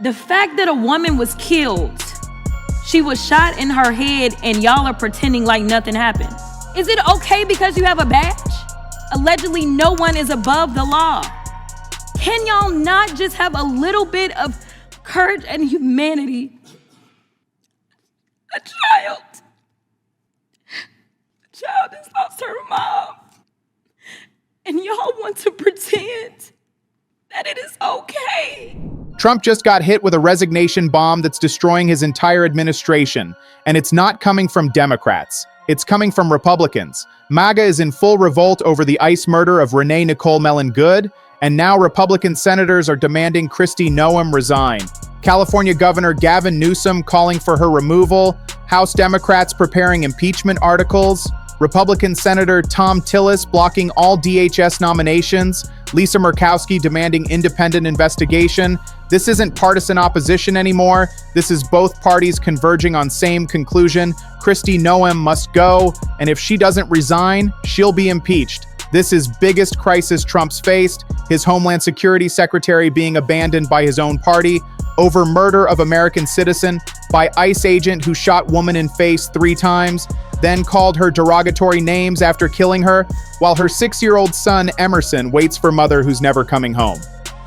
The fact that a woman was killed, she was shot in her head, and y'all are pretending like nothing happened. Is it okay because you have a badge? Allegedly, no one is above the law. Can y'all not just have a little bit of courage and humanity? A child has lost her mom. And y'all want to pretend that it is okay. Trump just got hit with a resignation bomb that's destroying his entire administration. And it's not coming from Democrats. It's coming from Republicans. MAGA is in full revolt over the ICE murder of Renee Nicole Mellon Good, and now Republican senators are demanding Kristi Noem resign. California Governor Gavin Newsom calling for her removal, House Democrats preparing impeachment articles, Republican Senator Tom Tillis blocking all DHS nominations, Lisa Murkowski demanding independent investigation. This isn't partisan opposition anymore. This is both parties converging on same conclusion. Kristi Noem must go, and if she doesn't resign, she'll be impeached. This is biggest crisis Trump's faced, his Homeland Security Secretary being abandoned by his own party over murder of American citizen by ICE agent who shot woman in face 3 times, then called her derogatory names after killing her, while her 6-year-old son Emerson waits for mother who's never coming home.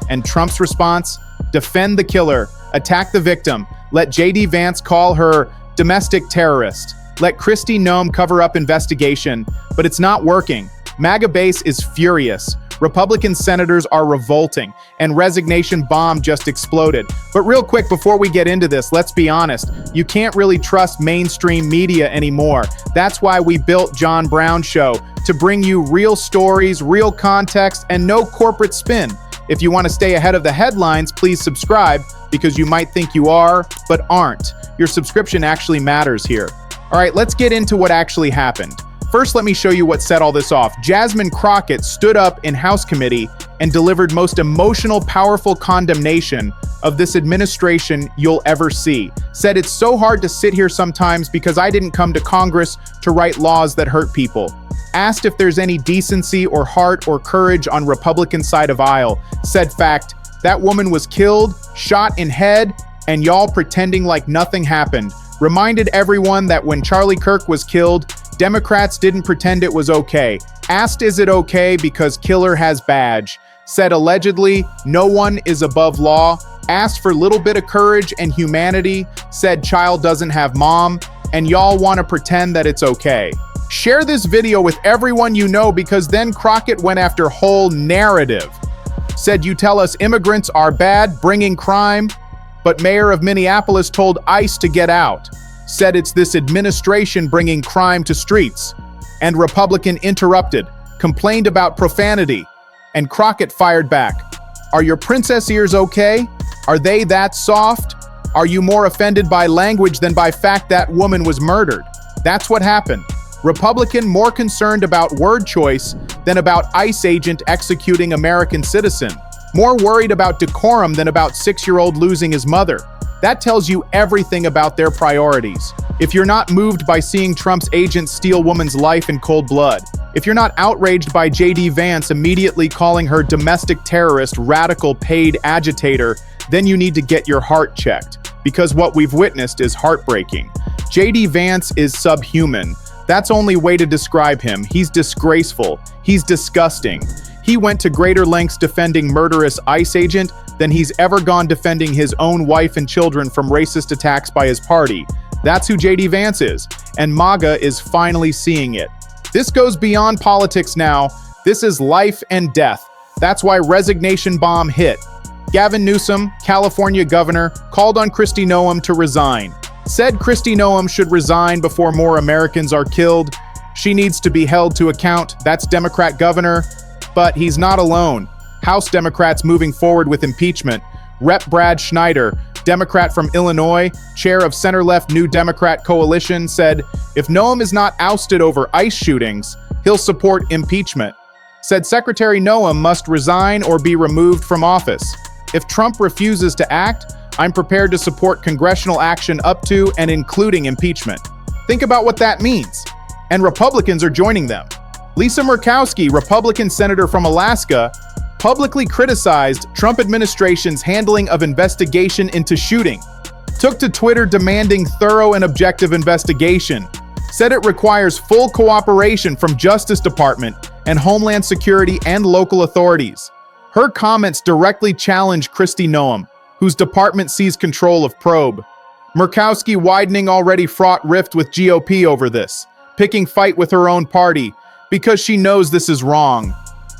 And Trump's response? Defend the killer, attack the victim, let J.D. Vance call her domestic terrorist, let Kristi Noem cover up investigation, but it's not working. MAGA base is furious. Republican senators are revolting, and resignation bomb just exploded. But real quick, before we get into this, let's be honest. You can't really trust mainstream media anymore. That's why we built John Brown Show, to bring you real stories, real context, and no corporate spin. If you want to stay ahead of the headlines, please subscribe, because you might think you are, but aren't. Your subscription actually matters here. All right, let's get into what actually happened. First, let me show you what set all this off. Jasmine Crockett stood up in House committee and delivered most emotional, powerful condemnation of this administration you'll ever see. Said it's so hard to sit here sometimes because I didn't come to Congress to write laws that hurt people. Asked if there's any decency or heart or courage on Republican side of aisle. Said fact, that woman was killed, shot in head, and y'all pretending like nothing happened. Reminded everyone that when Charlie Kirk was killed, Democrats didn't pretend it was okay. Asked is it okay because killer has badge. Said allegedly, no one is above law. Asked for little bit of courage and humanity. Said child doesn't have mom. And y'all want to pretend that it's okay. Share this video with everyone you know, because then Crockett went after whole narrative. Said you tell us immigrants are bad, bringing crime, but mayor of Minneapolis told ICE to get out. Said it's this administration bringing crime to streets. And Republican interrupted, complained about profanity, and Crockett fired back. Are your princess ears okay? Are they that soft? Are you more offended by language than by fact that woman was murdered? That's what happened. Republican more concerned about word choice than about ICE agent executing American citizen. More worried about decorum than about 6-year-old losing his mother. That tells you everything about their priorities. If you're not moved by seeing Trump's agents steal woman's life in cold blood, if you're not outraged by J.D. Vance immediately calling her domestic terrorist, radical, paid agitator, then you need to get your heart checked, because what we've witnessed is heartbreaking. J.D. Vance is subhuman. That's only way to describe him. He's disgraceful. He's disgusting. He went to greater lengths defending murderous ICE agent than he's ever gone defending his own wife and children from racist attacks by his party. That's who J.D. Vance is, and MAGA is finally seeing it. This goes beyond politics now. This is life and death. That's why resignation bomb hit. Gavin Newsom, California governor, called on Kristi Noem to resign. Said Kristi Noem should resign before more Americans are killed. She needs to be held to account. That's Democrat governor. But he's not alone. House Democrats moving forward with impeachment. Rep. Brad Schneider, Democrat from Illinois, chair of center-left New Democrat Coalition, said if Noem is not ousted over ICE shootings, he'll support impeachment. Said Secretary Noem must resign or be removed from office. If Trump refuses to act, I'm prepared to support congressional action up to and including impeachment. Think about what that means. And Republicans are joining them. Lisa Murkowski, Republican senator from Alaska, publicly criticized Trump administration's handling of investigation into shooting, took to Twitter demanding thorough and objective investigation, said it requires full cooperation from Justice Department and Homeland Security and local authorities. Her comments directly challenge Kristi Noem, whose department seized control of Probe. Murkowski widening already fraught rift with GOP over this, picking fight with her own party because she knows this is wrong,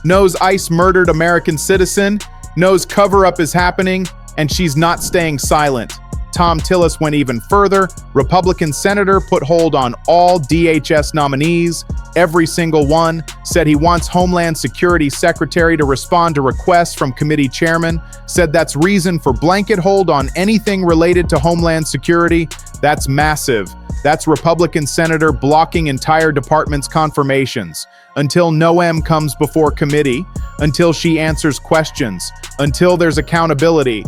knows ICE murdered American citizen, knows cover-up is happening, and she's not staying silent. Tom Tillis went even further. Republican senator put hold on all DHS nominees, every single one, said he wants Homeland Security Secretary to respond to requests from committee chairman, said that's reason for blanket hold on anything related to Homeland Security. That's massive. That's Republican senator blocking entire department's confirmations until Noem comes before committee, until she answers questions, until there's accountability.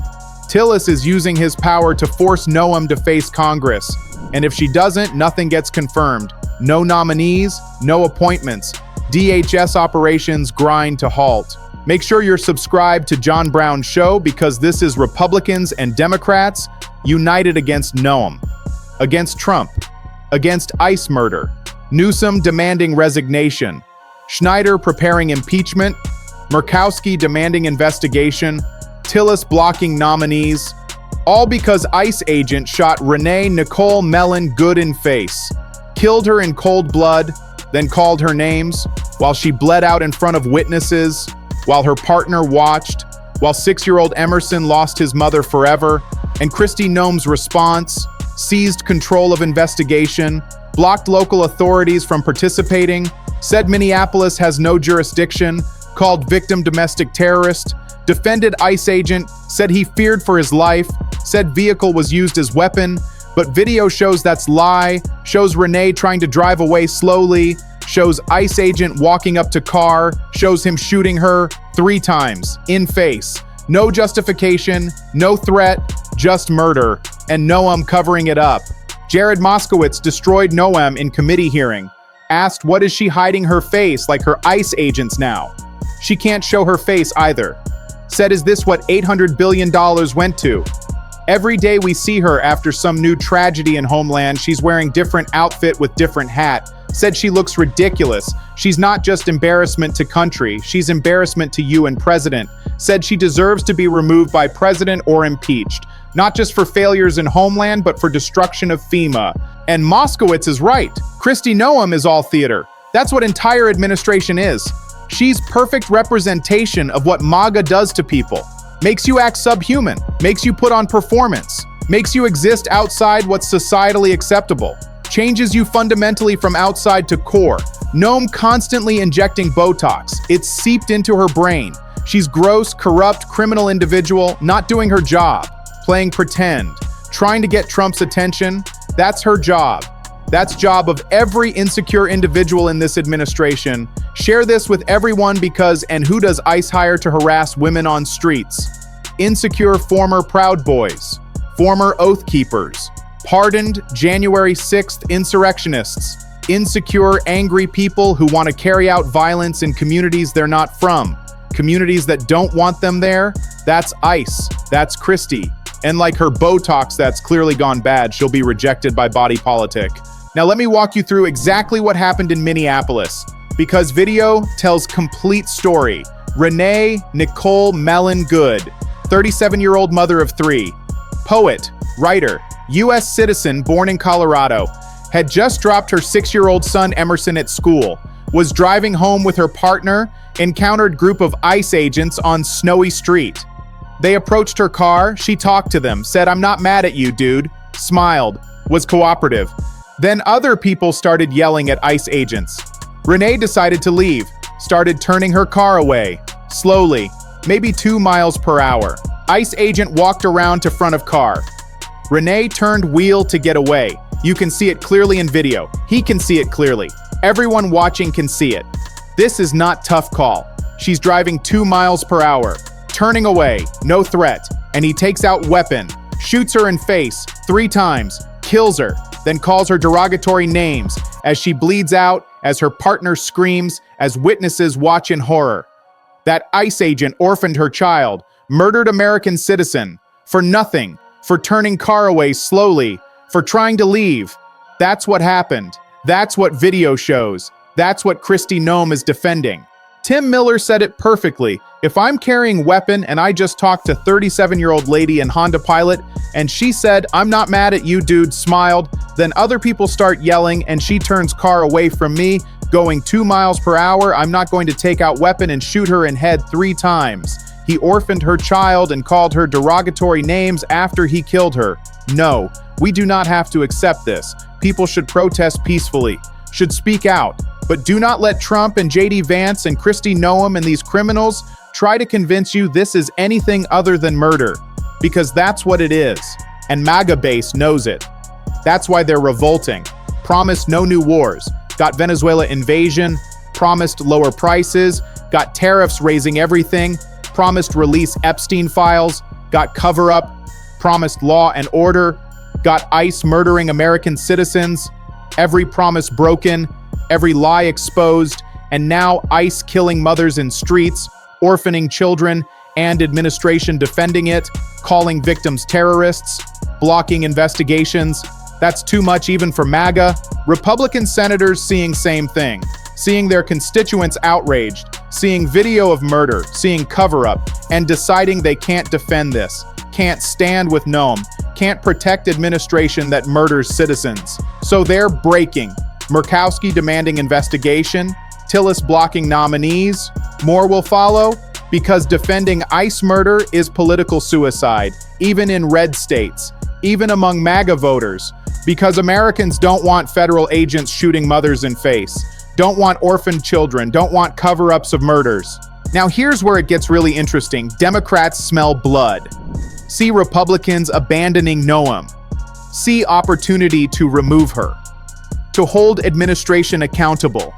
Tillis is using his power to force Noem to face Congress, and if she doesn't, nothing gets confirmed. No nominees, no appointments. DHS operations grind to halt. Make sure you're subscribed to John Brown's show because this is Republicans and Democrats united against Noem, against Trump, against ICE murder, Newsom demanding resignation, Schneider preparing impeachment, Murkowski demanding investigation, Tillis blocking nominees, all because ICE agent shot Renee Nicole Mellon Good in face, killed her in cold blood, then called her names, while she bled out in front of witnesses, while her partner watched, while 6-year-old Emerson lost his mother forever, and Kristi Noem's response, seized control of investigation, blocked local authorities from participating, said Minneapolis has no jurisdiction, called victim domestic terrorist, defended ICE agent, said he feared for his life, said vehicle was used as weapon, but video shows that's lie, shows Renee trying to drive away slowly, shows ICE agent walking up to car, shows him shooting her 3 times, in face. No justification, no threat, just murder, and Noem covering it up. Jared Moskowitz destroyed Noem in committee hearing, asked what is she hiding her face like her ICE agents now. She can't show her face either. Said, is this what $800 billion went to? Every day we see her after some new tragedy in Homeland, she's wearing different outfit with different hat. Said she looks ridiculous. She's not just embarrassment to country, she's embarrassment to you and president. Said she deserves to be removed by president or impeached. Not just for failures in Homeland, but for destruction of FEMA. And Moskowitz is right. Kristi Noem is all theater. That's what entire administration is. She's perfect representation of what MAGA does to people. Makes you act subhuman, makes you put on performance, makes you exist outside what's societally acceptable, changes you fundamentally from outside to core. Noem constantly injecting Botox. It's seeped into her brain. She's gross, corrupt, criminal individual, not doing her job, playing pretend, trying to get Trump's attention. That's her job. That's job of every insecure individual in this administration. Share this with everyone because, and who does ICE hire to harass women on streets? Insecure former Proud Boys, former Oath Keepers, pardoned January 6th insurrectionists, insecure, angry people who want to carry out violence in communities they're not from, communities that don't want them there. That's ICE, that's Kristi. And like her Botox that's clearly gone bad, she'll be rejected by body politic. Now let me walk you through exactly what happened in Minneapolis, because video tells complete story. Renee Nicole Mellon Good, 37-year-old mother of 3, poet, writer, U.S. citizen born in Colorado, had just dropped her 6-year-old son Emerson at school, was driving home with her partner, encountered group of ICE agents on snowy street. They approached her car, she talked to them, said, "I'm not mad at you, dude," smiled, was cooperative. Then other people started yelling at ICE agents. Renee decided to leave, started turning her car away, slowly, maybe 2 miles per hour. ICE agent walked around to front of car. Renee turned wheel to get away. You can see it clearly in video. He can see it clearly. Everyone watching can see it. This is not tough call. She's driving 2 miles per hour, turning away, no threat, and he takes out weapon, shoots her in face 3 times, kills her, then calls her derogatory names as she bleeds out, as her partner screams, as witnesses watch in horror. That ICE agent orphaned her child, murdered American citizen, for nothing, for turning car away slowly, for trying to leave. That's what happened. That's what video shows. That's what Kristi Noem is defending. Tim Miller said it perfectly. If I'm carrying weapon and I just talked to 37-year-old lady in Honda Pilot and she said, "I'm not mad at you, dude," smiled, then other people start yelling and she turns car away from me, going 2 miles per hour, I'm not going to take out weapon and shoot her in head 3 times. He orphaned her child and called her derogatory names after he killed her. No, we do not have to accept this. People should protest peacefully, should speak out. But do not let Trump and J.D. Vance and Kristi Noem and these criminals try to convince you this is anything other than murder, because that's what it is, and MAGA base knows it. That's why they're revolting. Promised no new wars, got Venezuela invasion, promised lower prices, got tariffs raising everything, promised release Epstein files, got cover-up, promised law and order, got ICE murdering American citizens, every promise broken, every lie exposed, and now ICE killing mothers in streets, orphaning children, and administration defending it, calling victims terrorists, blocking investigations. That's too much even for MAGA. Republican senators seeing same thing, seeing their constituents outraged, seeing video of murder, seeing cover-up, and deciding they can't defend this, can't stand with Noem, can't protect administration that murders citizens. So they're breaking. Murkowski demanding investigation, Tillis blocking nominees. More will follow, because defending ICE murder is political suicide, even in red states, even among MAGA voters, because Americans don't want federal agents shooting mothers in face, don't want orphaned children, don't want cover-ups of murders. Now here's where it gets really interesting. Democrats smell blood. See Republicans abandoning Noem. See opportunity to remove her, to hold administration accountable,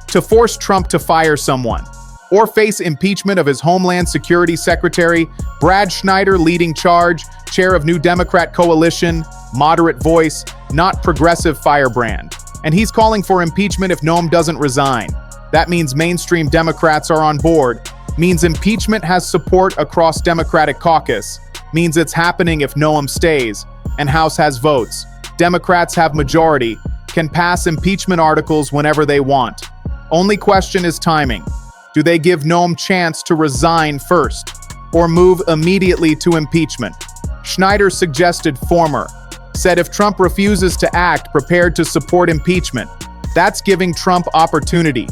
to force Trump to fire someone, or face impeachment of his Homeland Security Secretary, Brad Schneider leading charge, chair of New Democrat Coalition, moderate voice, not progressive firebrand. And he's calling for impeachment if Noem doesn't resign. That means mainstream Democrats are on board, means impeachment has support across Democratic caucus, means it's happening if Noem stays, and House has votes. Democrats have majority, can pass impeachment articles whenever they want. Only question is timing. Do they give Noem chance to resign first, or move immediately to impeachment? Schneider suggested former, said if Trump refuses to act, prepared to support impeachment. That's giving Trump opportunity.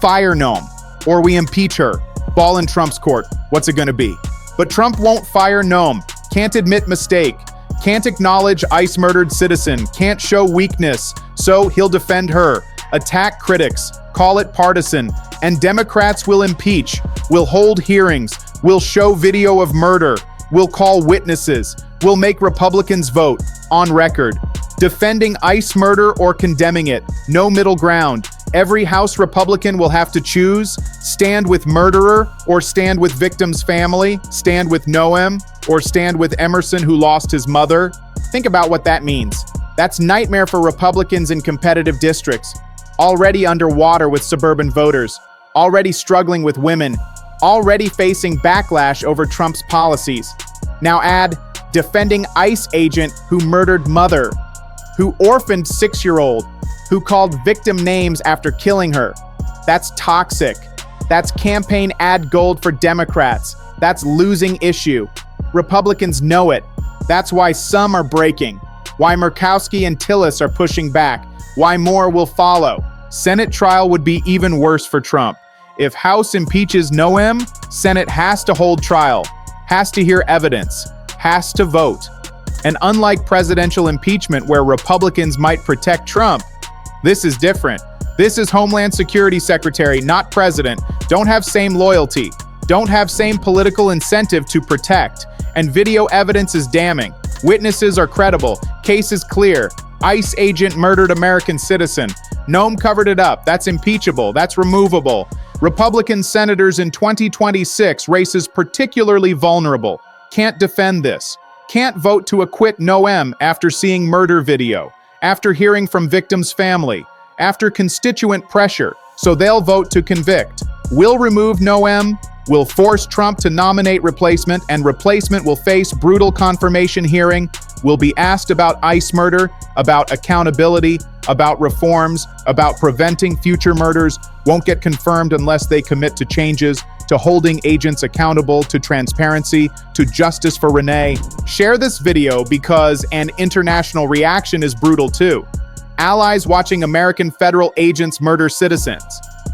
Fire Noem, or we impeach her. Ball in Trump's court. What's it gonna be? But Trump won't fire Noem, can't admit mistake, can't acknowledge ICE murdered citizen, can't show weakness, so he'll defend her, attack critics, call it partisan, and Democrats will impeach, will hold hearings, will show video of murder, will call witnesses, will make Republicans vote, on record. Defending ICE murder or condemning it, no middle ground. Every House Republican will have to choose, stand with murderer or stand with victim's family, stand with Noem or stand with Emerson who lost his mother. Think about what that means. That's nightmare for Republicans in competitive districts, already underwater with suburban voters, already struggling with women, already facing backlash over Trump's policies. Now add defending ICE agent who murdered mother, who orphaned 6-year-old, who called victim names after killing her. That's toxic. That's campaign ad gold for Democrats. That's losing issue. Republicans know it. That's why some are breaking. Why Murkowski and Tillis are pushing back. Why more will follow. Senate trial would be even worse for Trump. If House impeaches Noem, Senate has to hold trial, has to hear evidence, has to vote. And unlike presidential impeachment where Republicans might protect Trump, this is different. This is Homeland Security Secretary, not president. Don't have same loyalty. Don't have same political incentive to protect. And video evidence is damning. Witnesses are credible. Case is clear. ICE agent murdered American citizen. Noem covered it up. That's impeachable. That's removable. Republican senators in 2026 races particularly vulnerable. Can't defend this. Can't vote to acquit Noem after seeing murder video, after hearing from victim's family, after constituent pressure, so they'll vote to convict. Will remove Noem, will force Trump to nominate replacement, and replacement will face brutal confirmation hearing, will be asked about ICE murder, about accountability, about reforms, about preventing future murders, won't get confirmed unless they commit to changes, to holding agents accountable, to transparency, to justice for Renee. Share this video because an international reaction is brutal too. Allies watching American federal agents murder citizens,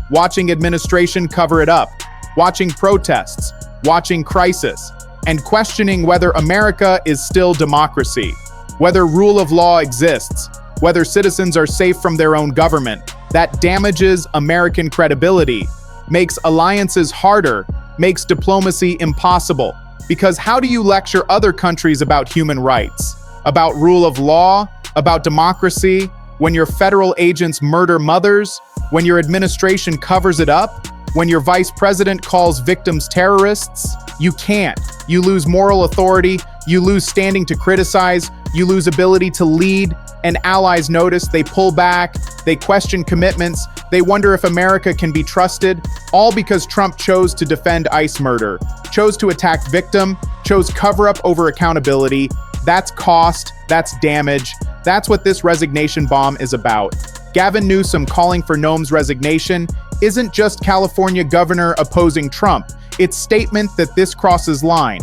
watching administration cover it up, watching protests, watching crisis, and questioning whether America is still democracy, whether rule of law exists, whether citizens are safe from their own government. That damages American credibility, makes alliances harder, makes diplomacy impossible. Because how do you lecture other countries about human rights, about rule of law, about democracy, when your federal agents murder mothers, when your administration covers it up, when your vice president calls victims terrorists? You can't. You lose moral authority, you lose standing to criticize, you lose ability to lead, and allies notice, they pull back, they question commitments, they wonder if America can be trusted, all because Trump chose to defend ICE murder, chose to attack victim, chose cover-up over accountability. That's cost, that's damage, that's what this resignation bomb is about. Gavin Newsom calling for Noem's resignation isn't just California governor opposing Trump, it's statement that this crosses line,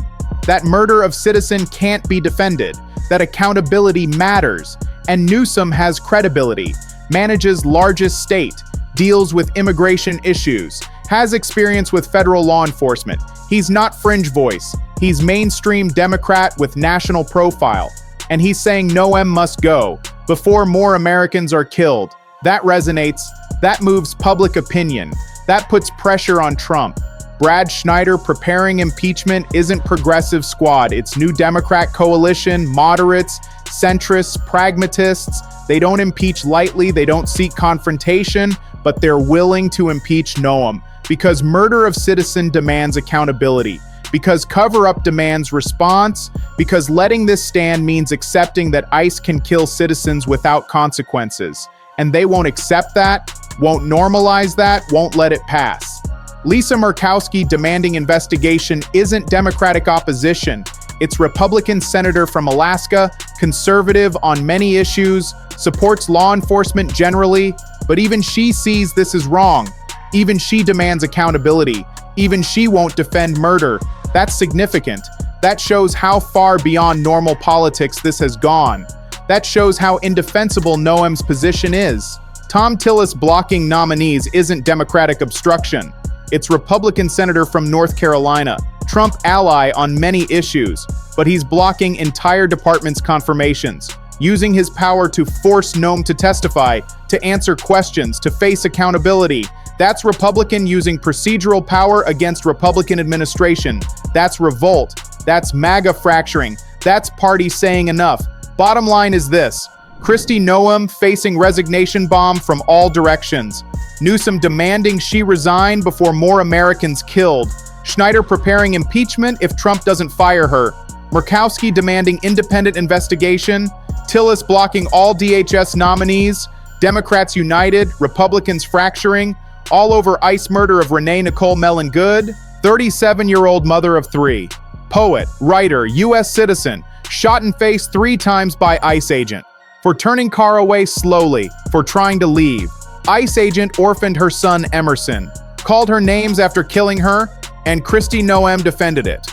that murder of citizen can't be defended, that accountability matters, and Newsom has credibility, manages largest state, deals with immigration issues, has experience with federal law enforcement. He's not fringe voice, he's mainstream Democrat with national profile, and he's saying Noem must go before more Americans are killed. That resonates, that moves public opinion, that puts pressure on Trump. Brad Schneider preparing impeachment isn't progressive squad, it's New Democrat coalition, moderates, centrists, pragmatists. They don't impeach lightly, they don't seek confrontation, but they're willing to impeach Noem because murder of citizen demands accountability, because cover-up demands response, because letting this stand means accepting that ICE can kill citizens without consequences. And they won't accept that, won't normalize that, won't let it pass. Lisa Murkowski demanding investigation isn't Democratic opposition. It's Republican senator from Alaska, conservative on many issues, supports law enforcement generally, but even she sees this is wrong. Even she demands accountability. Even she won't defend murder. That's significant. That shows how far beyond normal politics this has gone. That shows how indefensible Noem's position is. Tom Tillis blocking nominees isn't Democratic obstruction. It's Republican senator from North Carolina, Trump ally on many issues, but he's blocking entire departments' confirmations, using his power to force Noem to testify, to answer questions, to face accountability. That's Republican using procedural power against Republican administration. That's revolt. That's MAGA fracturing. That's party saying enough. Bottom line is this: Kristi Noem facing resignation bomb from all directions. Newsom demanding she resign before more Americans killed. Schneider preparing impeachment if Trump doesn't fire her. Murkowski demanding independent investigation. Tillis blocking all DHS nominees. Democrats united, Republicans fracturing. All over ICE murder of Renee Nicole Mellon Good, 37-year-old mother of three. Poet, writer, U.S. citizen, shot in face 3 times by ICE agent. For turning car away slowly, for trying to leave. ICE agent orphaned her son Emerson. Called her names after killing her, and Kristi Noem defended it.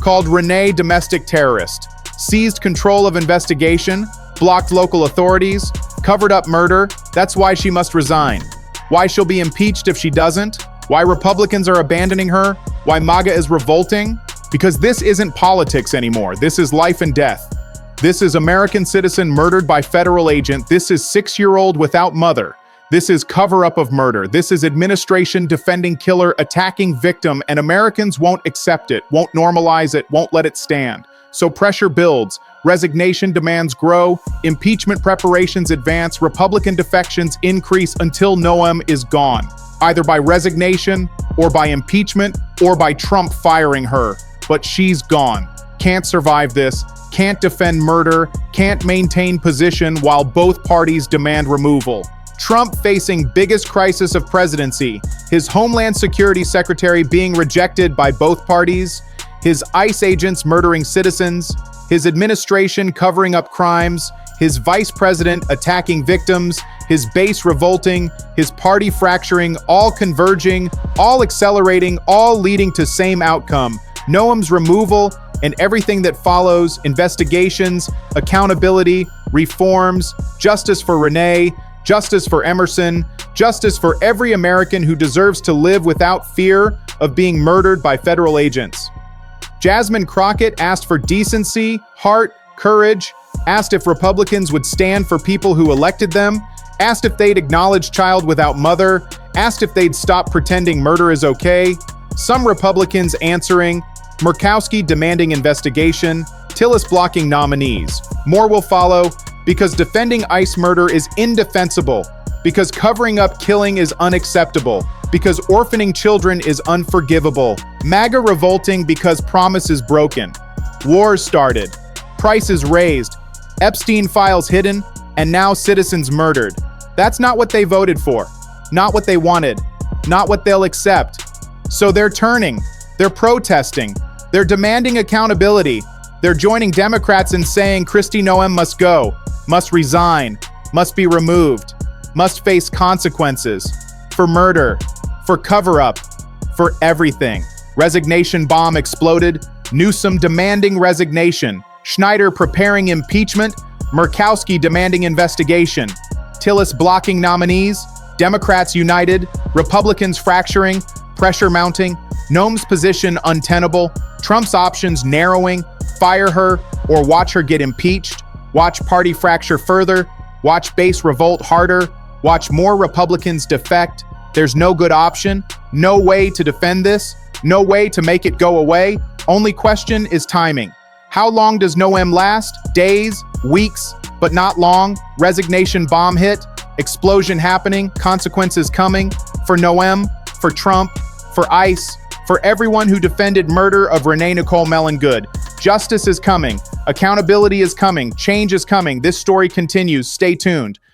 Called Renee domestic terrorist. Seized control of investigation, blocked local authorities, covered up murder. That's why she must resign. Why she'll be impeached if she doesn't, why Republicans are abandoning her, why MAGA is revolting. Because this isn't politics anymore. This is life and death. This is American citizen murdered by federal agent. This is 6-year-old without mother. This is cover-up of murder. This is administration defending killer, attacking victim, and Americans won't accept it, won't normalize it, won't let it stand. So pressure builds, resignation demands grow, impeachment preparations advance, Republican defections increase until Noem is gone, either by resignation, or by impeachment, or by Trump firing her. But she's gone. Can't survive this, can't defend murder, can't maintain position while both parties demand removal. Trump facing biggest crisis of presidency, his Homeland Security Secretary being rejected by both parties, his ICE agents murdering citizens, his administration covering up crimes, his vice president attacking victims, his base revolting, his party fracturing, all converging, all accelerating, all leading to same outcome: Noem's removal and everything that follows: investigations, accountability, reforms, justice for Renee, justice for Emerson, justice for every American who deserves to live without fear of being murdered by federal agents. Jasmine Crockett asked for decency, heart, courage, asked if Republicans would stand for people who elected them, asked if they'd acknowledge child without mother, asked if they'd stop pretending murder is okay. Some Republicans answering, Murkowski demanding investigation, Tillis blocking nominees. More will follow, because defending ICE murder is indefensible, because covering up killing is unacceptable, because orphaning children is unforgivable. MAGA revolting because promise is broken. Wars started, prices raised, Epstein files hidden, and now citizens murdered. That's not what they voted for, not what they wanted, not what they'll accept. So they're turning, they're protesting, they're demanding accountability, they're joining Democrats in saying Kristi Noem must go, must resign, must be removed, must face consequences for murder, for cover-up, for everything. Resignation bomb exploded, Newsom demanding resignation, Schneider preparing impeachment, Murkowski demanding investigation, Tillis blocking nominees, Democrats united, Republicans fracturing, pressure mounting, Noem's position untenable, Trump's options narrowing: fire her or watch her get impeached, watch party fracture further, watch base revolt harder, watch more Republicans defect. There's no good option, no way to defend this, no way to make it go away. Only question is timing. How long does Noem last? Days, weeks, but not long. Resignation bomb hit, explosion happening, consequences coming for Noem, for Trump, for ICE, for everyone who defended murder of Renee Nicole Mellon Good. Justice is coming, accountability is coming, change is coming. This story continues. Stay tuned.